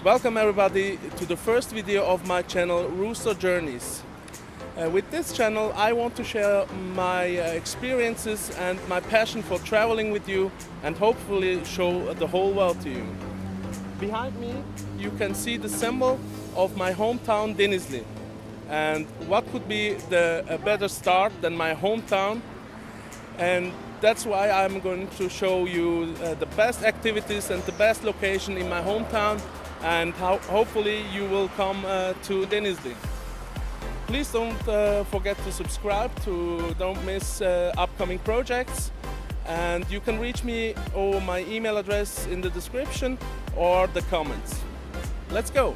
Welcome everybody to the first video of my channel Rooster Journeys. With this channel I want to share my experiences and my passion for traveling with you and hopefully show the whole world to you. Behind me you can see the symbol of my hometown Denizli. And what could be a better start than my hometown? And that's why I'm going to show you the best activities and the best location in my hometown, and how hopefully you will come to Denizli. Please don't forget to subscribe to don't miss upcoming projects, and you can reach me or my email address in the description or the comments. Let's go!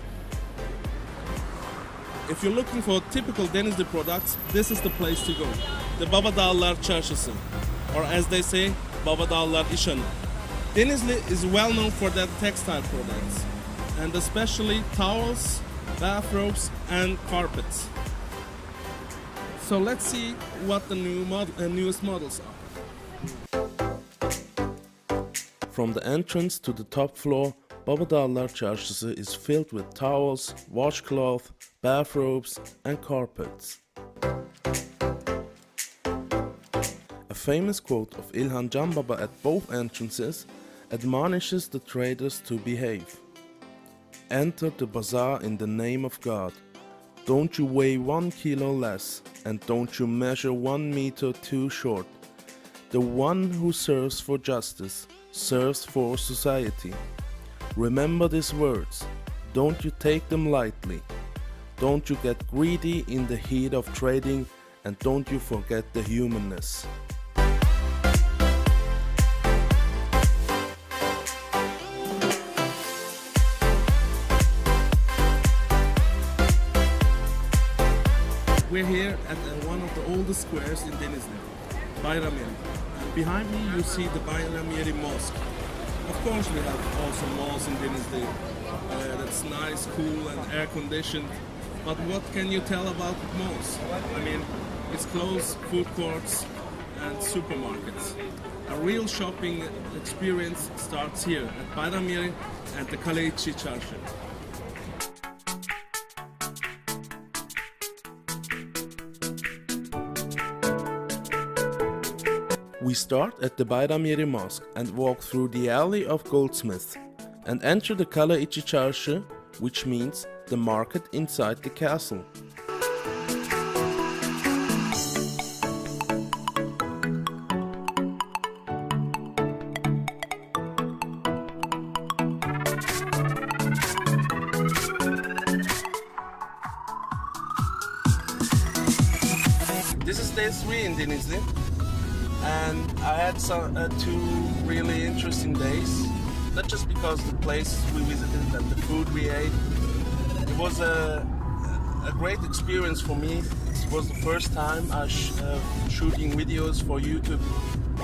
If you're looking for typical Denizli products, this is the place to go. The Babadağlılar çarşısı, or as they say, Babadağlılar işanı. Denizli is well known for their textile products, and especially towels, bathrobes and carpets. So let's see what the newest models are. From the entrance to the top floor, Babadağlılar çarşısı is filled with towels, washcloth, bathrobes and carpets. A famous quote of İlhan Canbaba at both entrances admonishes the traders to behave. Enter the bazaar in the name of God. Don't you weigh 1 kilo less, and don't you measure 1 meter too short. The one who serves for justice serves for society. Remember these words. Don't you take them lightly. Don't you get greedy in the heat of trading, and don't you forget the humanness. We're here at one of the oldest squares in Denizli, Bayram. And behind me you see the Bayram Mosque. Of course we have also malls in Denizli that's nice, cool and air conditioned. But what can you tell about malls? I mean, it's close food courts and supermarkets. A real shopping experience starts here at Bayram Yeri and the Kale çarşısı. We start at the Bayram Yeri Mosque and walk through the alley of goldsmiths and enter the Kale çarşısı, which means the market inside the castle. This is day 3 in Denizli, and I had two really interesting days. Not just because the places we visited and the food we ate. It was a great experience for me. It was the first time I shooting videos for YouTube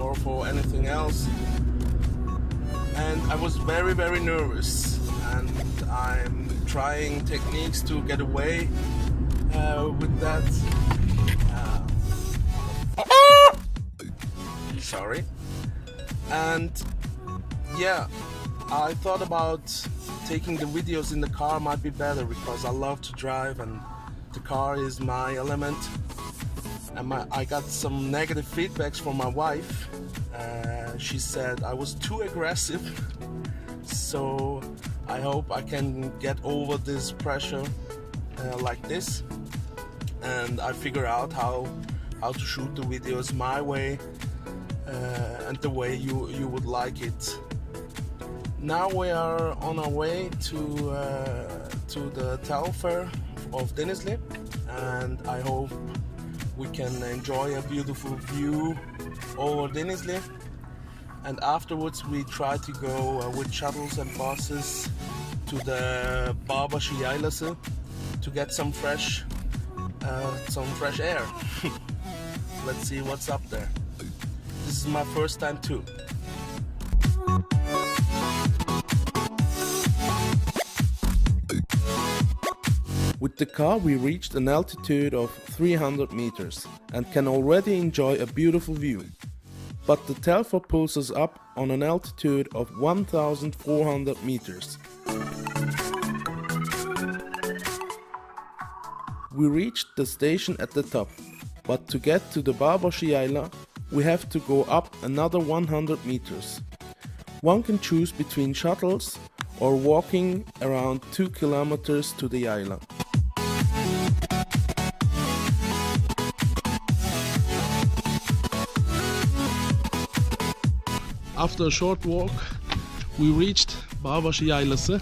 or for anything else. And I was very, very nervous. And I'm trying techniques to get away with that. Sorry. And yeah, I thought about taking the videos in the car might be better because I love to drive and the car is my element. And I got some negative feedbacks from my wife. She said I was too aggressive. So I hope I can get over this pressure like this. And I figure out how to shoot the videos my way and the way you would like it. Now we are on our way to the Telfer of Denizli, and I hope we can enjoy a beautiful view over Denizli. And afterwards we try to go with shuttles and buses to the Bağbaşı yaylası to get some fresh air. Let's see what's up there. This is my first time too. With the car we reached an altitude of 300 meters and can already enjoy a beautiful view. But the Telfer pulls us up on an altitude of 1400 meters. We reached the station at the top, but to get to the Bağbaşı yayla, we have to go up another 100 meters. One can choose between shuttles or walking around 2 kilometers to the yayla. After a short walk, we reached Bağbaşı yaylası,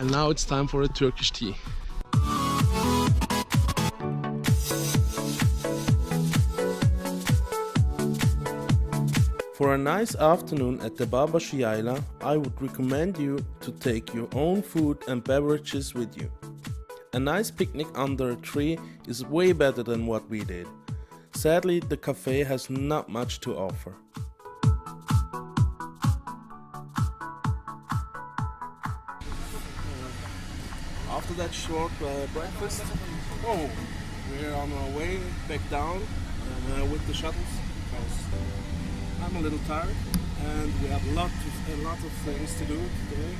and now it's time for a Turkish tea. For a nice afternoon at the Bağbaşı yayla, I would recommend you to take your own food and beverages with you. A nice picnic under a tree is way better than what we did. Sadly, the cafe has not much to offer. After that short breakfast, we're on our way back down with the shuttles because I'm a little tired and we have a lot of things to do today.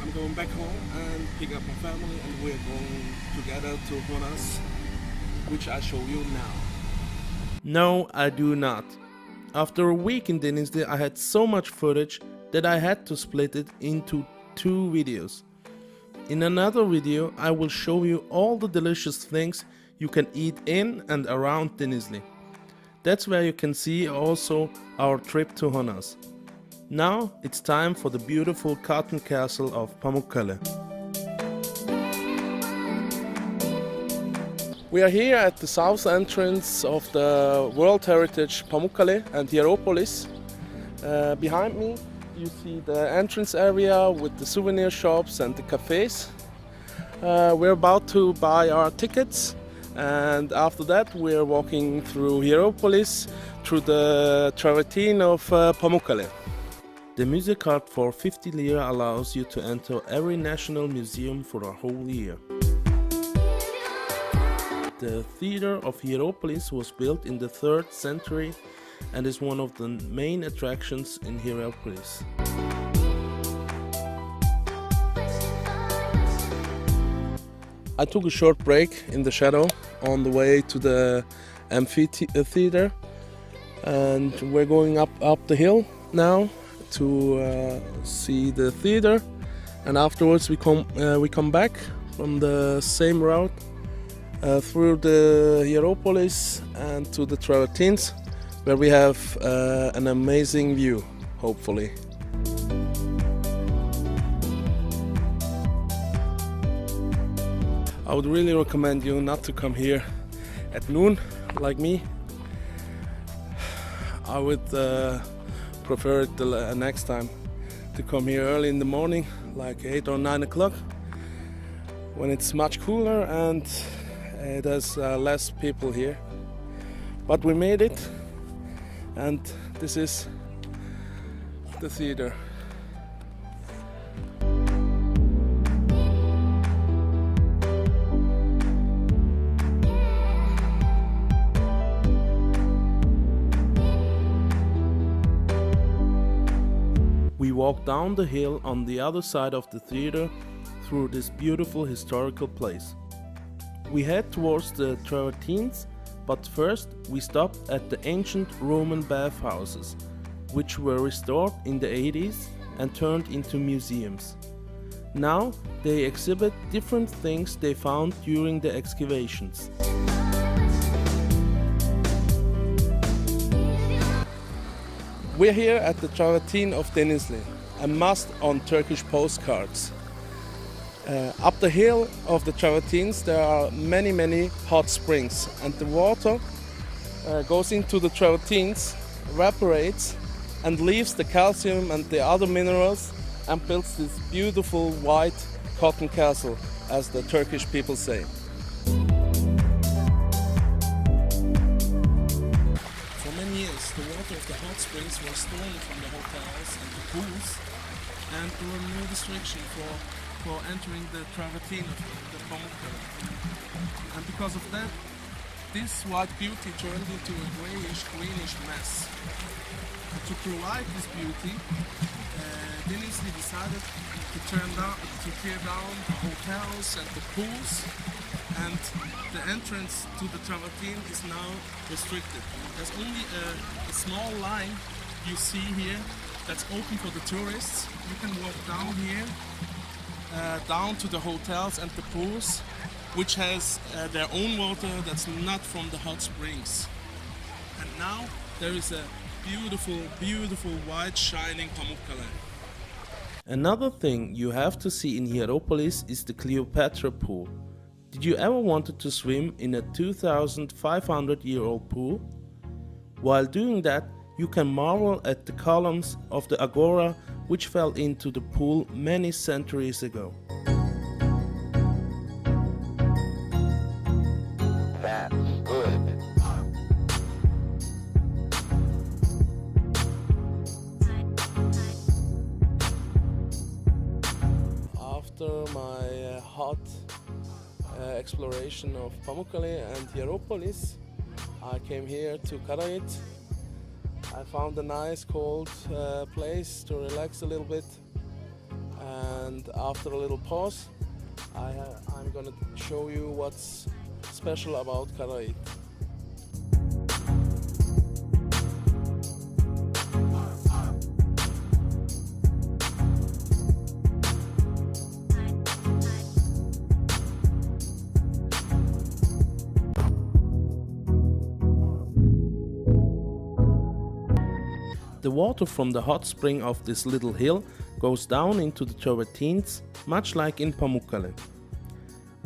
I'm going back home and pick up my family, and we're going together to Honas, which I show you now. No, I do not. After a week in Denizli, I had so much footage that I had to split it into 2 videos. In another video, I will show you all the delicious things you can eat in and around Denizli. That's where you can see also our trip to Honas. Now it's time for the beautiful cotton castle of Pamukkale. We are here at the south entrance of the World Heritage Pamukkale and Hieropolis. Behind me you see the entrance area with the souvenir shops and the cafes. We're about to buy our tickets, and after that we're walking through Hieropolis, through the travertine of Pamukkale. The music card for 50 lira allows you to enter every national museum for a whole year. The theater of Hieropolis was built in the 3rd century and is one of the main attractions in Hieropolis. I took a short break in the shadow on the way to the amphitheater, and we're going up the hill now to see the theater, and afterwards we come back from the same route through the Hieropolis and to the travertines, where we have an amazing view, hopefully. I would really recommend you not to come here at noon like me. I would prefer it the next time to come here early in the morning, like 8 or 9 o'clock, when it's much cooler and there's less people here. But we made it, and this is the theater. We walked down the hill on the other side of the theater through this beautiful historical place. We head towards the travertines, but first we stopped at the ancient Roman bathhouses, which were restored in the 80s and turned into museums. Now they exhibit different things they found during the excavations. We're here at the travertine of Denizli, a must on Turkish postcards. Up the hill of the travertines there are many hot springs, and the water goes into the travertines, evaporates and leaves the calcium and the other minerals and builds this beautiful white cotton castle, as the Turkish people say. For many years the water of the hot springs was stolen from the hotels and the pools, and there were no restriction for entering the travertine of the Pamukkale. And because of that, this white beauty turned into a greenish mess. And to provide this beauty, Denizli decided to tear down the hotels and the pools, and the entrance to the travertine is now restricted. There's only a small line you see here that's open for the tourists. You can walk down here, down to the hotels and the pools, which has their own water that's not from the hot springs. And now there is a beautiful, beautiful white shining Pamukkale. Another thing you have to see in Hieropolis is the Kleopatra pool. Did you ever wanted to swim in a 2,500-year-old pool? While doing that, you can marvel at the columns of the agora which fell into the pool many centuries ago. That's good. After my hot exploration of Pamukkale and Hieropolis, I came here to Karahayıt. I found a nice cold place to relax a little bit, and after a little pause I'm gonna show you what's special about Karahayıt. The water from the hot spring of this little hill goes down into the travertines, much like in Pamukkale.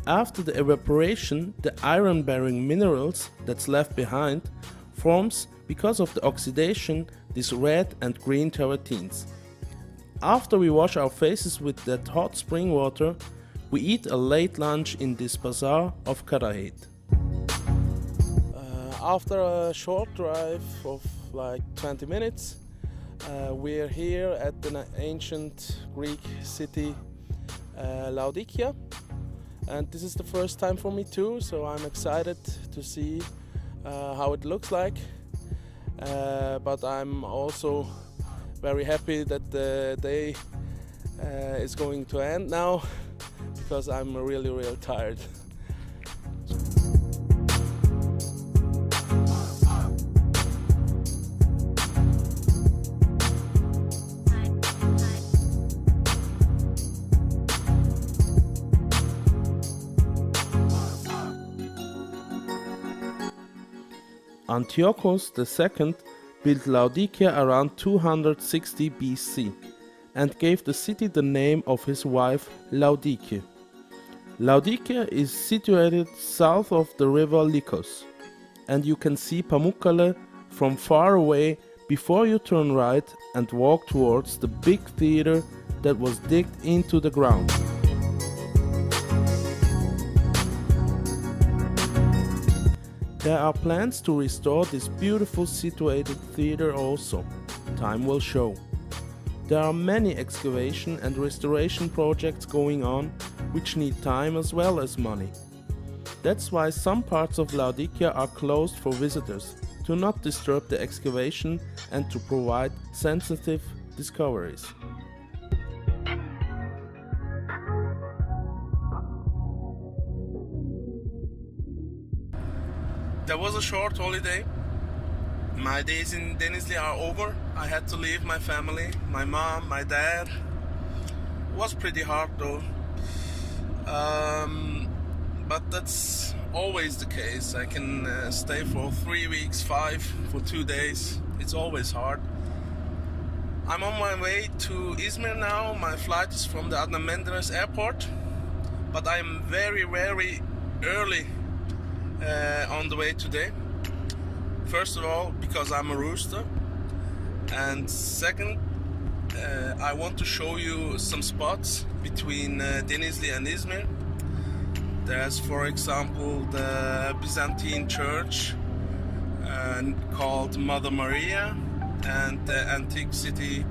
After the evaporation, the iron-bearing minerals that's left behind forms, because of the oxidation, these red and green travertines. After we wash our faces with that hot spring water, we eat a late lunch in this bazaar of Karahayıt. After a short drive of like 20 minutes, we're here at the ancient Greek city Laodikya, and this is the first time for me too, so I'm excited to see how it looks like, but I'm also very happy that the day is going to end now, because I'm really tired. Antiochus II built Laodikya around 260 BC and gave the city the name of his wife Laodikya. Laodikya is situated south of the river Lycos, and you can see Pamukkale from far away before you turn right and walk towards the big theater that was digged into the ground. There are plans to restore this beautiful situated theater also. Time will show. There are many excavation and restoration projects going on, which need time as well as money. That's why some parts of Laodikya are closed for visitors, to not disturb the excavation and to provide sensitive discoveries. There was a short holiday. My days in Denizli are over. I had to leave my family, my mom, my dad. It was pretty hard though. But that's always the case. I can stay for 3 weeks, 5 for 2 days. It's always hard. I'm on my way to Izmir now. My flight is from the Adnan Menderes airport. But I'm very early on the way today. First of all, because I'm a rooster, and second, I want to show you some spots between Denizli and Izmir. There's, for example, the Byzantine church called Mother Maria, and the antique city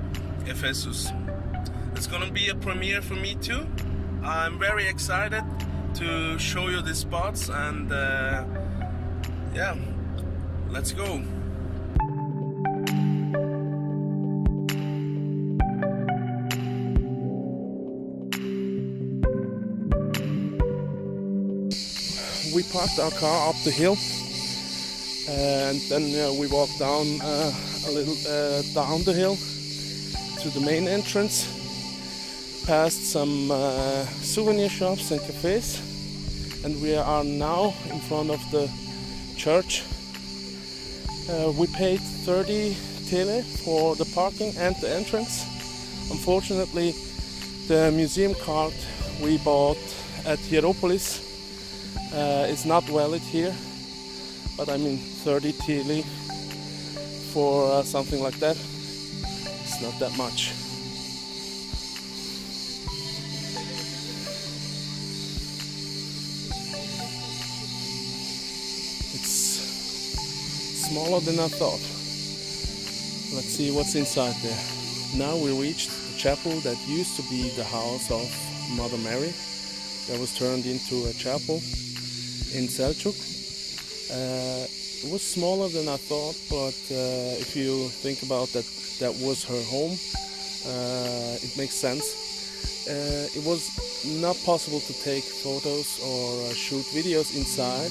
Ephesus. It's gonna be a premiere for me too. I'm very excited to show you the spots, and yeah, let's go. we parked our car up the hill, and then we walked down a little down the hill to the main entrance, past some souvenir shops and cafes, and we are now in front of the church. We paid 30 Kale for the parking and the entrance. Unfortunately, the museum card we bought at Hieropolis is not valid here, but I mean 30 Kale for something like that, it's not that much. It's smaller than I thought. Let's see what's inside there. Now we reached the chapel that used to be the house of Mother Mary. That was turned into a chapel in Selçuk. It was smaller than I thought, but if you think about that, that was her home. It makes sense. It was not possible to take photos or shoot videos inside.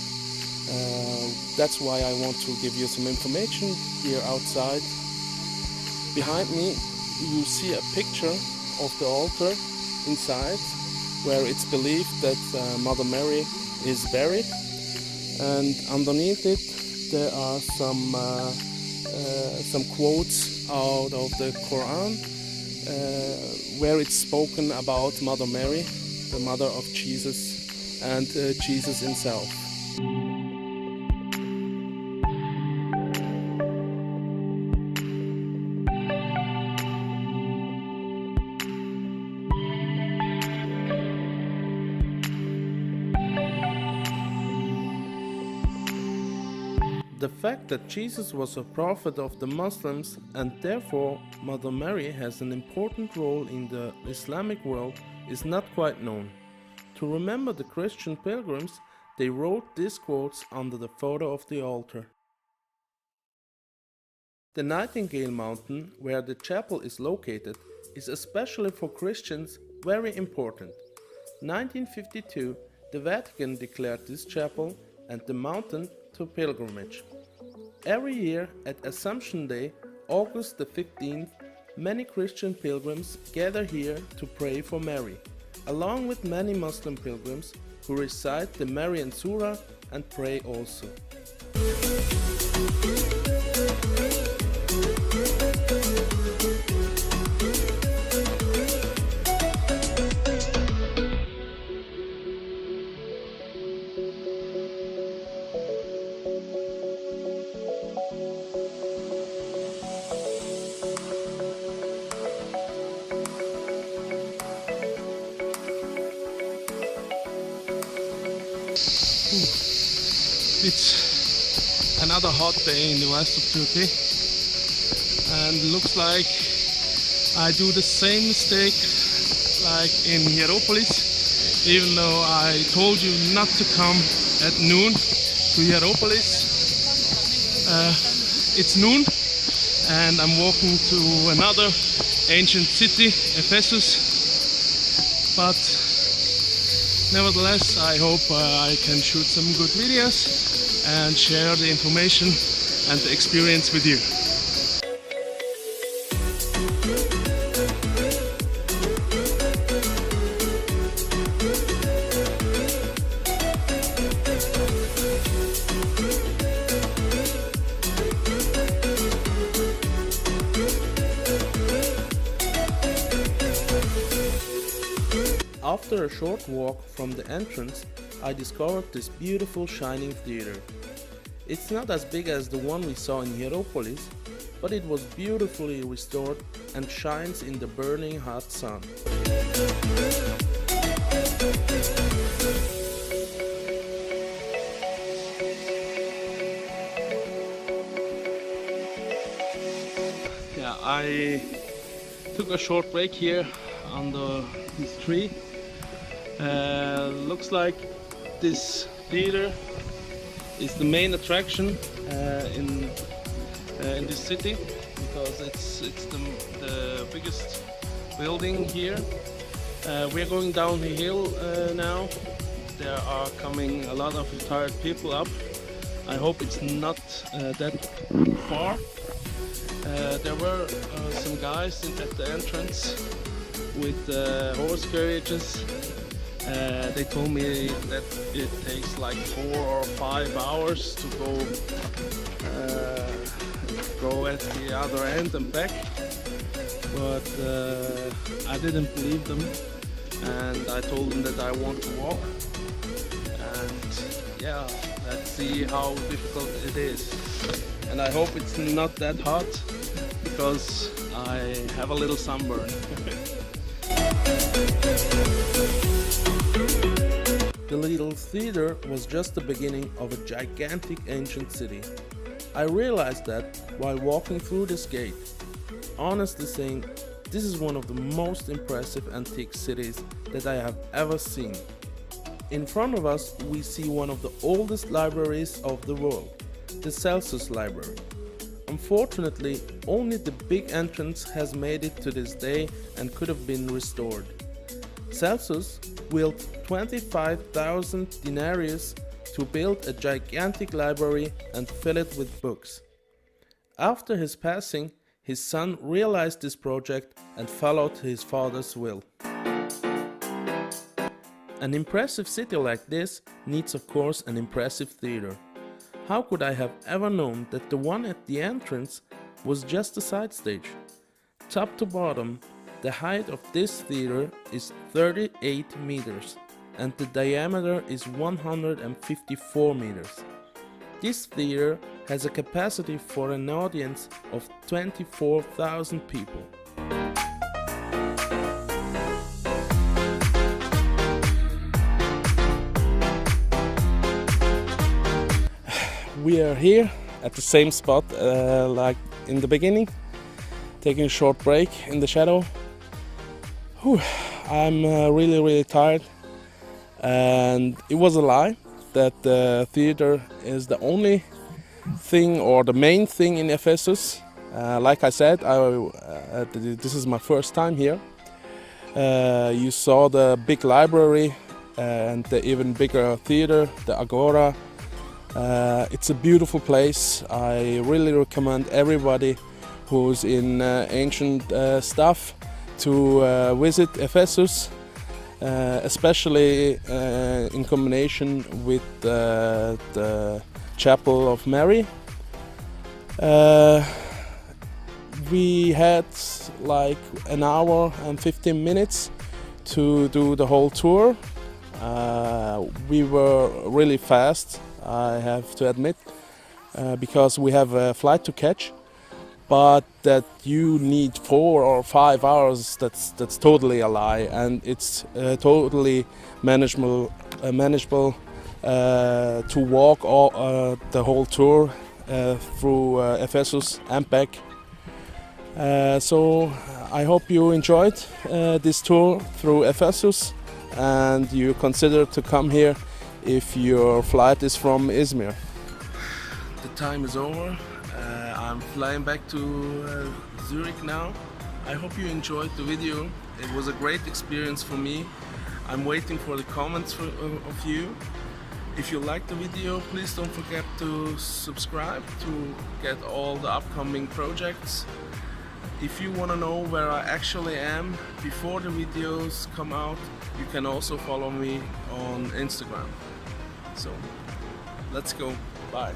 That's why I want to give you some information here outside. Behind me you see a picture of the altar inside, where it's believed that Mother Mary is buried, and underneath it there are some quotes out of the Quran, where it's spoken about Mother Mary, the mother of Jesus, and Jesus himself. The fact that Jesus was a prophet of the Muslims and therefore Mother Mary has an important role in the Islamic world is not quite known. To remember the Christian pilgrims, they wrote these quotes under the photo of the altar. The Nightingale Mountain, where the chapel is located, is especially for Christians very important. 1952, the Vatican declared this chapel and the mountain to pilgrimage. Every year at Assumption Day, August the 15th, many Christian pilgrims gather here to pray for Mary, along with many Muslim pilgrims who recite the Marian Surah and pray also. It's another hot day in the west of Turkey, and looks like I do the same mistake like in Hieropolis, even though I told you not to come at noon to Hieropolis. It's noon and I'm walking to another ancient city, Ephesus, but nevertheless, I hope I can shoot some good videos and share the information and the experience with you. After a short walk from the entrance, I discovered this beautiful shining theater. It's not as big as the one we saw in Hieropolis, but it was beautifully restored and shines in the burning hot sun. Yeah, I took a short break here under this tree. Looks like this theater is the main attraction in this city, because it's the biggest building here. We're going down the hill now, there are coming a lot of tired people up. I hope it's not that far. There were some guys at the entrance with horse carriages. They told me that it takes like 4 or 5 hours to go at the other end and back, but I didn't believe them, and I told them that I want to walk, and yeah, let's see how difficult it is. And I hope it's not that hot, because I have a little sunburn. The little theater was just the beginning of a gigantic ancient city. I realized that while walking through this gate. Honestly saying, this is one of the most impressive antique cities that I have ever seen. In front of us we see one of the oldest libraries of the world, the Celsus Library. Unfortunately, only the big entrance has made it to this day and could have been restored. Celsus willed 25,000 denarius to build a gigantic library and fill it with books. After his passing, his son realized this project and followed his father's will. An impressive city like this needs, of course, an impressive theater. How could I have ever known that the one at the entrance was just a side stage? Top to bottom, the height of this theater is 38 meters and the diameter is 154 meters. This theater has a capacity for an audience of 24,000 people. We are here at the same spot like in the beginning, taking a short break in the shadow. I'm really tired, and it was a lie that the theater is the only thing or the main thing in Ephesus. Like I said, this is my first time here. You saw the big library and the even bigger theater, the Agora. It's a beautiful place. I really recommend everybody who's in ancient stuff to visit Ephesus, especially in combination with the Chapel of Mary. We had like an hour and 15 minutes to do the whole tour. We were really fast, I have to admit, because we have a flight to catch. But that you need 4 or 5 hours, that's totally a lie, and it's totally manageable to walk the whole tour through Ephesus and back. So I hope you enjoyed this tour through Ephesus, and you consider to come here if your flight is from Izmir. The time is over. I'm flying back to Zurich now. I hope you enjoyed the video. It was a great experience for me. I'm waiting for the comments of you. If you liked the video, please don't forget to subscribe to get all the upcoming projects. If you want to know where I actually am before the videos come out, you can also follow me on Instagram. So let's go. Bye.